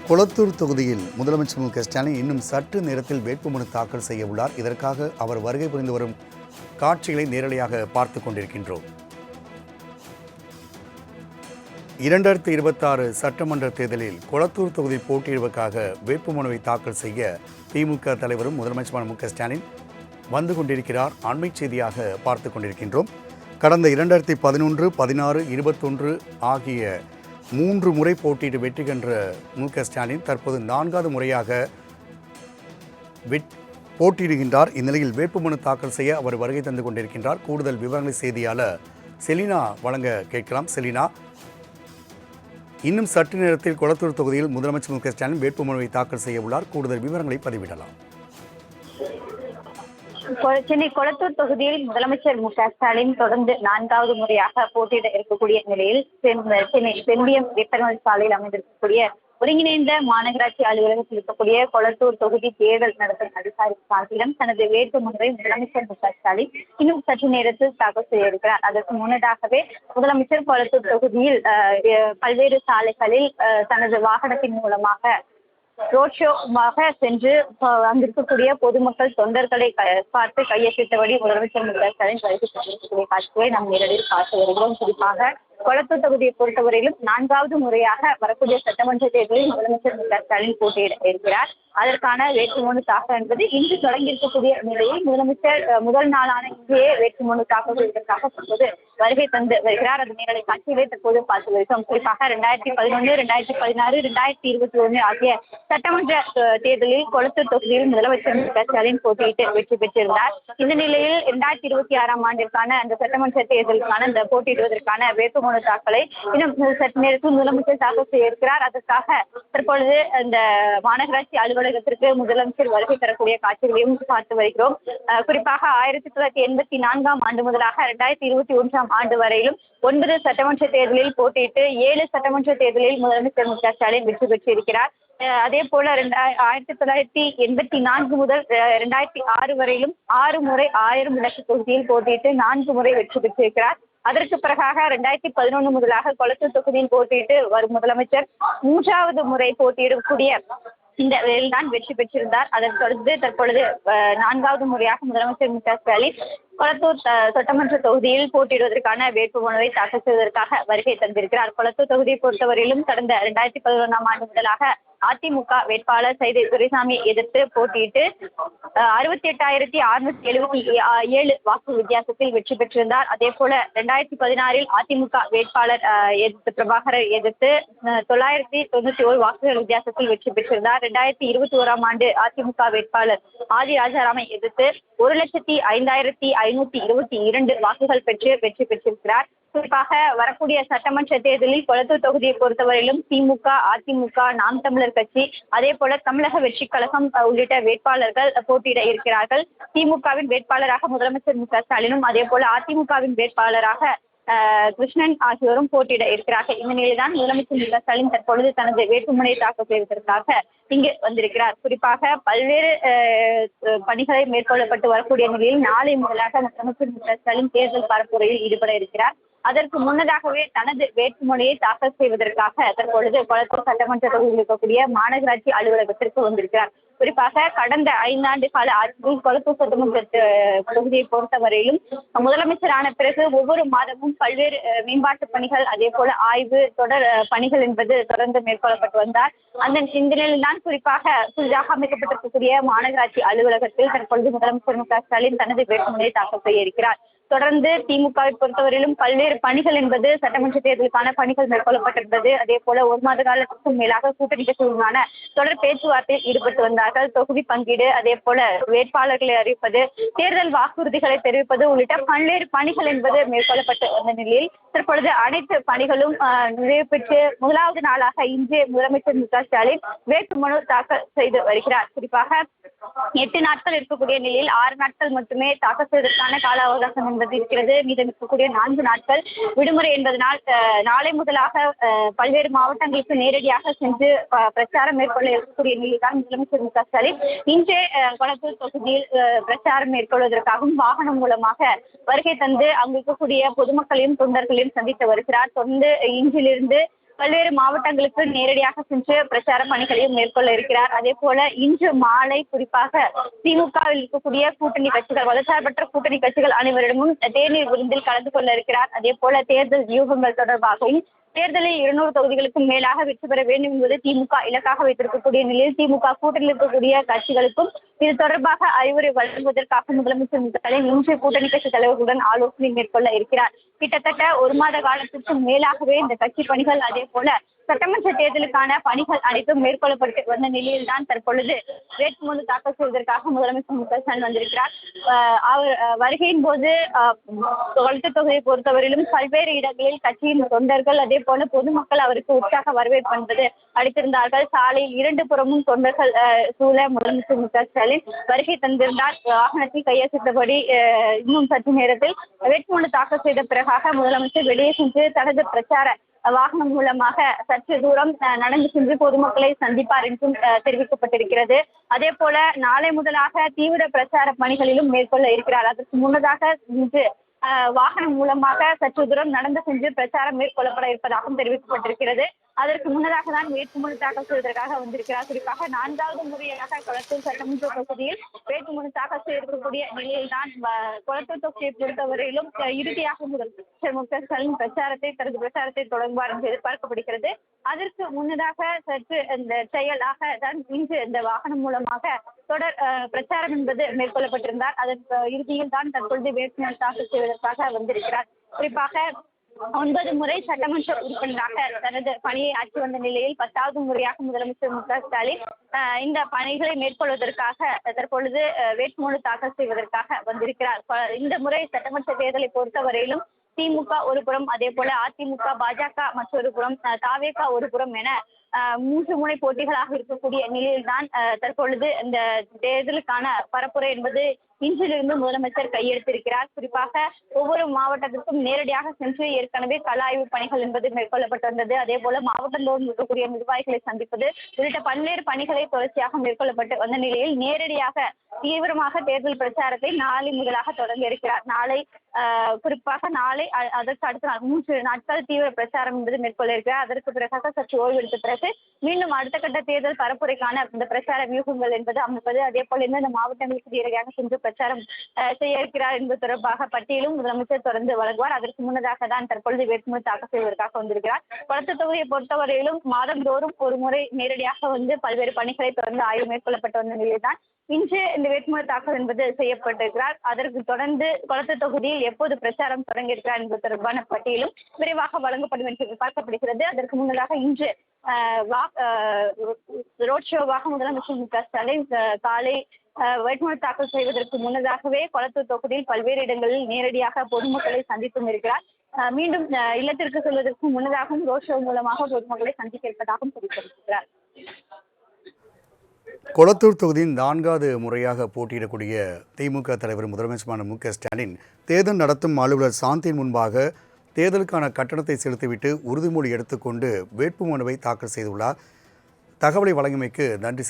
கொளத்தூர் தொகுதியில் முதலமைச்சர் மு.க. ஸ்டாலின் இன்னும் சற்று நேரத்தில் வேட்புமனு தாக்கல் செய்ய உள்ளார். இதற்காக அவர் வருகை புரிந்து வரும் காட்சிகளை நேரடியாக பார்த்து கொண்டிருக்கின்றோம். 2026 சட்டமன்ற தேர்தலில் கொளத்தூர் தொகுதியில் போட்டியிடுவதற்காக வேட்புமனுவை தாக்கல் செய்ய திமுக தலைவரும் முதலமைச்சருமான மு.க. ஸ்டாலின் வந்து கொண்டிருக்கிறார். அண்மை செய்தியாக பார்த்து கொண்டிருக்கின்றோம். கடந்த 2011, 16, 21 ஆகிய 3 முறை போட்டியிட்டு வெற்றி கண்ட மு.க. ஸ்டாலின் தற்போது 4வது முறையாக போட்டியிடுகின்றார். இந்நிலையில் வேட்புமனு தாக்கல் செய்ய அவர் வருகை தந்து கொண்டிருக்கின்றார். கூடுதல் விவரங்களை செய்தியாளர் செலினா வழங்க கேட்கலாம். செலினா, இன்னும் சற்று நேரத்தில் கொளத்தூர் தொகுதியில் முதலமைச்சர் மு.க. ஸ்டாலின் வேட்புமனுவை தாக்கல் செய்ய உள்ளார். கூடுதல் விவரங்களை பதிவிடலாம். சென்னை கொளத்தூர் தொகுதியில் முதலமைச்சர் மு.க. ஸ்டாலின் தொடர்ந்து 4வது முறையாக போட்டியிட இருக்கக்கூடிய நிலையில் சென்னை செம்பியம் வேப்பரமல் சாலையில் அமைந்திருக்கக்கூடிய ஒருங்கிணைந்த மாநகராட்சி அலுவலகத்தில் இருக்கக்கூடிய கொளத்தூர் தொகுதி தேர்தல் நடத்தும் அதிகாரி காட்டிலும் தனது வேட்புமனுவை முதலமைச்சர் மு.க. ஸ்டாலின் இன்னும் சற்று நேரத்தில் தாக்கல் செய்ய இருக்கிறார். அதற்கு முன்னதாகவே முதலமைச்சர் கொளத்தூர் தொகுதியில் பல்வேறு சாலைகளில் தனது வாகனத்தின் மூலமாக ரோட் ஷோவாக சென்று அங்கிருக்கக்கூடிய பொதுமக்கள் தொண்டர்களை பார்த்து கையெழுத்தபடி முதலமைச்சர் மு.க. ஸ்டாலின் வருகை தந்திருக்கக்கூடிய காட்சியை நாம் நேரடியில் பார்த்து வருகிறோம். குறிப்பாக கொளத்தூர் தொகுதியை பொறுத்தவரையிலும் 4வது முறையாக வரக்கூடிய சட்டமன்ற தேர்தலில் முதலமைச்சர் மு.க. ஸ்டாலின் போட்டியிட இருக்கிறார். அதற்கான வேட்புமனு தாக்கல் என்பது இன்று தொடங்கியிருக்கக்கூடிய நிலையில் முதலமைச்சர் முதல் நாளான இங்கேயே வேட்புமனு தாக்கல் செய்வதற்காக தற்போது வருகை தந்து வருகிறார். அது நேரடி காட்சிகளை தற்போது பார்த்து வருகிறோம். குறிப்பாக 2011, 2016, 2021 ஆகிய சட்டமன்ற தேர்தலில் கொளத்தூர் தொகுதியில் முதலமைச்சர் மு.க. ஸ்டாலின் போட்டியிட்டு வெற்றி பெற்றிருந்தார். இந்த நிலையில் 2026ஆம் ஆண்டிற்கான அந்த சட்டமன்ற தேர்தலுக்கான அந்த போட்டியிடுவதற்கான வேட்புமனு தாக்கலை இன்னும் சற்று நேரத்தில் முதலமைச்சர் தாக்கல் செய்ய இருக்கிறார். அதற்காக தற்பொழுது அந்த மாநகராட்சி அலுவலகத்திற்கு முதலமைச்சர் வருகை தரக்கூடிய காட்சிகளையும் பார்த்து வருகிறோம். குறிப்பாக 1984ஆம் ஆண்டு முதலாக 2021ஆம் ஆண்டு வரையிலும் 9 சட்டமன்ற தேர்தலில் போட்டியிட்டு 7 சட்டமன்ற தேர்தலில் முதலமைச்சர் மு.க. ஸ்டாலின் வெற்றி பெற்றிருக்கிறார். அதே போல 1984 முதல் 2006 வரையிலும் 6 முறை 1000 விளக்கு தொகுதியில் போட்டியிட்டு 4 முறை வெற்றி பெற்றிருக்கிறார். அதற்கு பிறகாக 2011 முதலாக கொளத்தூர் தொகுதியில் போட்டியிட்டு வரும் முதலமைச்சர் 3வது முறை போட்டியிடக்கூடிய இந்த வேளையில் தான் வெற்றி பெற்றிருந்தார். அதற்கு தொடர்ந்து தற்பொழுது 4வது முறையாக முதலமைச்சர் மு.க. ஸ்டாலின் கொளத்தூர் சட்டமன்ற தொகுதியில் போட்டியிடுவதற்கான வேட்புமனுவை தாக்கல் செய்வதற்காக வருகை தந்திருக்கிறார். கொளத்தூர் தொகுதியை பொறுத்தவரையிலும் கடந்த 2011ஆம் ஆண்டு முதலாக அதிமுக வேட்பாளர் சைதை துரைசாமியை எதிர்த்து போட்டியிட்டு 68,677 வாக்கு வித்தியாசத்தில் வெற்றி பெற்றிருந்தார். அதே போல 2016இல் அதிமுக வேட்பாளர் பிரபாகரை எதிர்த்து 991 வாக்குகள் வித்தியாசத்தில் வெற்றி பெற்றிருந்தார். 2021ஆம் ஆண்டு அதிமுக வேட்பாளர் ஆதி ராஜாராமை எதிர்த்து 1,05,522 வாக்குகள் பெற்று வெற்றி பெற்றிருக்கிறார். குறிப்பாக வரக்கூடிய சட்டமன்ற தேர்தலில் கொளத்தூர் தொகுதியை பொறுத்தவரையிலும் திமுக, அதிமுக, நாம் தமிழர் கட்சி, அதே போல தமிழக வெற்றி கழகம் உள்ளிட்ட வேட்பாளர்கள் போட்டியிட இருக்கிறார்கள். திமுகவின் வேட்பாளராக முதலமைச்சர் மு.க. ஸ்டாலினும், அதே போல அதிமுகவின் வேட்பாளராக கிருஷ்ணன் ஆகியோரும் போட்டியிட இருக்கிறார்கள். இந்த நிலையில்தான் முதலமைச்சர் மு.க. ஸ்டாலின் தற்பொழுது தனது வேட்புமனை தாக்கல் செய்வதற்காக இங்கு வந்திருக்கிறார். குறிப்பாக பல்வேறு பணிகளை மேற்கொள்ளப்பட்டு வரக்கூடிய நிலையில் நாளை முதலாக முதலமைச்சர் மு.க. ஸ்டாலின் தேர்தல் பரப்புரையில் ஈடுபட இருக்கிறார். அதற்கு முன்னதாகவே தனது வேட்புமனையை தாக்கல் செய்வதற்காக தற்பொழுது கொளத்தூர் சட்டமன்ற தொகுதியில் இருக்கக்கூடிய மாநகராட்சி அலுவலகத்திற்கு வந்திருக்கிறார். குறிப்பாக கடந்த 5 ஆண்டு கால ஆட்சியில் கொளத்தூர் சட்டமன்ற தொகுதியை பொறுத்தவரையிலும் முதலமைச்சரான பிறகு ஒவ்வொரு மாதமும் பல்வேறு மேம்பாட்டு பணிகள், அதே போல ஆய்வு தொடர் பணிகள் என்பது தொடர்ந்து மேற்கொள்ளப்பட்டு வந்தார். அந்த நிலையில் தான் குறிப்பாக புதிதாக அமைக்கப்பட்டிருக்கக்கூடிய மாநகராட்சி அலுவலகத்தில் தற்பொழுது முதலமைச்சர் மு.க. ஸ்டாலின் தனது வேட்புமனையை தாக்கல் செய்ய இருக்கிறார். தொடர்ந்து திமுகவை பொறுத்தவரையிலும் பல்வேறு பணிகள் என்பது சட்டமன்ற தேர்தலுக்கான பணிகள் மேற்கொள்ளப்பட்டிருந்தது. அதே போல 1 மாத காலத்திற்கும் மேலாக கூட்டணி கட்சிகளுடனான தொடர் பேச்சுவார்த்தையில் ஈடுபட்டு வந்தார்கள். தொகுதி பங்கீடு, அதே போல வேட்பாளர்களை அறிவிப்பது, தேர்தல் வாக்குறுதிகளை தெரிவிப்பது உள்ளிட்ட பல்வேறு பணிகள் என்பது மேற்கொள்ளப்பட்டு வந்த நிலையில் தற்பொழுது அனைத்து பணிகளும் நிறைவு பெற்று 1வது நாளாக இன்று முதலமைச்சர் மு.க. ஸ்டாலின் வேட்புமனு தாக்கல் செய்து வருகிறார். குறிப்பாக 8 நாட்கள் இருக்கக்கூடிய நிலையில் 6 நாட்கள் மட்டுமே தாக்கல் செய்வதற்கான கால அவகாசம் என்பது இருக்கிறது. மீதம் இருக்கக்கூடிய 4 நாட்கள் விடுமுறை என்பதனால் நாளை முதலாக பல்வேறு மாவட்டங்களுக்கு நேரடியாக சென்று பிரச்சாரம் மேற்கொள்ள இருக்கக்கூடிய நிலையில்தான் முதலமைச்சர் மு.க. ஸ்டாலின் இன்றே கொளத்தூர் தொகுதியில் பிரச்சாரம் மேற்கொள்வதற்காகவும் வாகனம் மூலமாக வருகை தந்து அங்கு இருக்கக்கூடிய பொதுமக்களையும் தொண்டர்களையும் சந்தித்து வருகிறார். தொடர்ந்து இன்றிலிருந்து பல்வேறு மாவட்டங்களுக்கு நேரடியாக சென்று பிரச்சார பணிகளையும் மேற்கொள்ள இருக்கிறார். அதே போல இன்று மாலை குறிப்பாக திமுகவில் இருக்கக்கூடிய கூட்டணி கட்சிகள், மதசார்பற்ற கூட்டணி கட்சிகள் அனைவரிடமும் தேநீர் விருந்தில் கலந்து கொள்ள இருக்கிறார். அதே போல தேர்தல் வியூகங்கள் தொடர்பாகவும் தேர்தலில் 200 தொகுதிகளுக்கும் மேலாக வெற்றி பெற வேண்டும் என்பது திமுக இலக்காக வைத்திருக்கக்கூடிய நிலையில் திமுக கூட்டணியில் இருக்கக்கூடிய கட்சிகளுக்கும் இது தொடர்பாக அறிவுரை வழங்குவதற்காக முதலமைச்சர் ஸ்டாலின் இன்று கூட்டணி கட்சி தலைவர்களுடன் ஆலோசனை மேற்கொள்ள இருக்கிறார். கிட்டத்தட்ட 1 மாத காலத்திற்கும் மேலாகவே இந்த கட்சி பணிகள் அதே போல சட்டமன்ற தேர்தலுக்கான பணிகள் அனைத்தும் மேற்கொள்ளப்பட்டு வந்த நிலையில் தான் தற்பொழுது வேட்புமனு தாக்கல் செய்வதற்காக முதலமைச்சர் ஸ்டாலின் வந்திருக்கிறார். அவர் வருகையின் போது கொளத்தூர் தொகுதியை பொறுத்தவரையிலும் பல்வேறு இடங்களில் கட்சியின் தொண்டர்கள் அதே போல பொதுமக்கள் அவருக்கு உற்சாக வரவேற்பு என்பது அளித்திருந்தார்கள். சாலையில் 2 புறமும் தொண்டர்கள் சூழ முதலமைச்சர் ஸ்டாலின் வருகை தந்திருந்தார். வாகனத்தில் கையசைத்தபடி இன்னும் சற்று நேரத்தில் வேட்புமனு தாக்கல் செய்த பிறகாக முதலமைச்சர் வெளியே சென்று தனது பிரச்சார வாகனம் மூலமாக சற்று தூரம் நடந்து சென்று பொதுமக்களை சந்திப்பார் என்றும் தெரிவிக்கப்பட்டிருக்கிறது. அதே போல நாளை முதலாக தீவிர பிரச்சார பணிகளிலும் மேற்கொள்ள இருக்கிறார். அதற்கு முன்னதாக இன்று வாகனம் மூலமாக சற்று தூரம் நடந்து சென்று பிரச்சாரம் மேற்கொள்ளப்பட இருப்பதாகவும் தெரிவிக்கப்பட்டிருக்கிறது. அதற்கு முன்னதாக தான் வேட்புமனு தாக்கல் செய்வதற்காக வந்திருக்கிறார். குறிப்பாக 4வது முறையாக கொளத்தூர் சட்டமன்ற தொகுதியில் வேட்புமனு தாக்கல் செய்திருக்கக்கூடிய நிலையில் தான் கொளத்தூர் தொகுதியை பொறுத்தவரையிலும் இறுதியாக முதலமைச்சர் ஸ்டாலின் தனது பிரச்சாரத்தை தொடங்குவார் என்று எதிர்பார்க்கப்படுகிறது. அதற்கு முன்னதாக சற்று இந்த செயலாக தான் இன்று இந்த வாகனம் மூலமாக தொடர் பிரச்சாரம் என்பது மேற்கொள்ளப்பட்டிருந்தார். அதற்கு இறுதியில் தான் தற்பொழுது வேட்புமனு தாக்கல் செய்வதற்காக வந்திருக்கிறார். குறிப்பாக 9 முறை சட்டமன்ற உறுப்பினராக தனது பணியை ஆற்றி வந்த நிலையில் 10வது முறையாக முதலமைச்சர் ஸ்டாலின் இந்த பணிகளை மேற்கொள்வதற்காக தற்பொழுது வேட்புமனு தாக்கல் செய்வதற்காக வந்திருக்கிறார். இந்த முறை சட்டமன்ற தேர்தலை பொறுத்தவரையிலும் திமுக ஒரு புறம், அதே போல அதிமுக, பாஜக மற்றொரு புறம், தாவேகா ஒரு புறம் என 3 முனை போட்டிகளாக இருக்கக்கூடிய நிலையில்தான் தற்பொழுது இந்த தேர்தலுக்கான பரப்புரை என்பது இன்றிலிருந்து முதலமைச்சர் கையெழுத்திருக்கிறார். குறிப்பாக ஒவ்வொரு மாவட்டத்திற்கும் நேரடியாக சென்று ஏற்கனவே கள ஆய்வு பணிகள் என்பது மேற்கொள்ளப்பட்டு வந்தது. அதே போல மாவட்டந்தோறும் இருக்கக்கூடிய நிர்வாகிகளை சந்திப்பது உள்ளிட்ட பல்வேறு பணிகளை தொடர்ச்சியாக மேற்கொள்ளப்பட்டு வந்த நிலையில் நேரடியாக தீவிரமாக தேர்தல் பிரச்சாரத்தை நாளை முதலாக தொடங்க இருக்கிறார். நாளை குறிப்பாக நாளை அதற்கு அடுத்த நாள் 3 நாட்கள் தீவிர பிரச்சாரம் என்பது மேற்கொள்ள இருக்கிறார். அதற்கு பிறகாக சற்று ஓய்வு எடுத்த பிறகு மீண்டும் அடுத்த கட்ட தேர்தல் பரப்புரைக்கான இந்த பிரச்சார வியூகங்கள் என்பது அமைப்பது, அதே போல இந்த மாவட்டங்களுக்கு நேரடியாக சென்று பிரச்சாரம் செய்ய இருக்கிறார் என்பது தொடர்பாக பட்டியலும் முதலமைச்சர் தொடர்ந்து வழங்குவார். அதற்கு முன்னதாக தான் தற்பொழுது வேட்புமனு தாக்கல் செய்வதற்காக வந்திருக்கிறார். கொளத்தூர் தொகுதியை பொறுத்தவரையிலும் மாதந்தோறும் ஒரு முறை நேரடியாக வந்து பல்வேறு பணிகளை தொடர்ந்து ஆய்வு மேற்கொள்ளப்பட்டு வந்த நிலையில்தான் இன்று இந்த வேட்புமனு தாக்கல் என்பது செய்யப்பட்டிருக்கிறார். அதற்கு தொடர்ந்து கொளத்தூர் தொகுதியில் எப்போது பிரச்சாரம் தொடங்கியிருக்கிறார் என்பது தொடர்பான பட்டியலும் விரைவாக வழங்கப்படும் என்று எதிர்பார்க்கப்படுகிறது. அதற்கு முன்னதாக இன்று ரோட் ஷோவாக முதலமைச்சர் ஸ்டாலின் காலை வேட்புமனு தாக்கல் செய்வதற்கு முன்னதாகவே கொளத்தூர் தொகுதியில் பல்வேறு இடங்களில் நேரடியாக பொதுமக்களை சந்தித்தும் இருக்கிறார். மீண்டும் இல்லத்திற்கு செல்வதற்கு முன்னதாகவும் ரோட் ஷோ மூலமாக பொதுமக்களை சந்திக்க இருப்பதாகவும் தெரிவித்திருக்கிறார். கொளத்தூர் தொகுதியின் 4வது முறையாக போட்டியிடக்கூடிய திமுக தலைவர் முதலமைச்சர் ஸ்டாலின் தேர்தல் நடத்தும் அலுவலர் சாந்தியின் முன்பாக தேர்தலுக்கான கட்டணத்தை செலுத்திவிட்டு உறுதிமொழி எடுத்துக்கொண்டு வேட்புமனுவை தாக்கல் செய்துள்ளார். தகவலை வழங்கியமைக்கு நன்றி.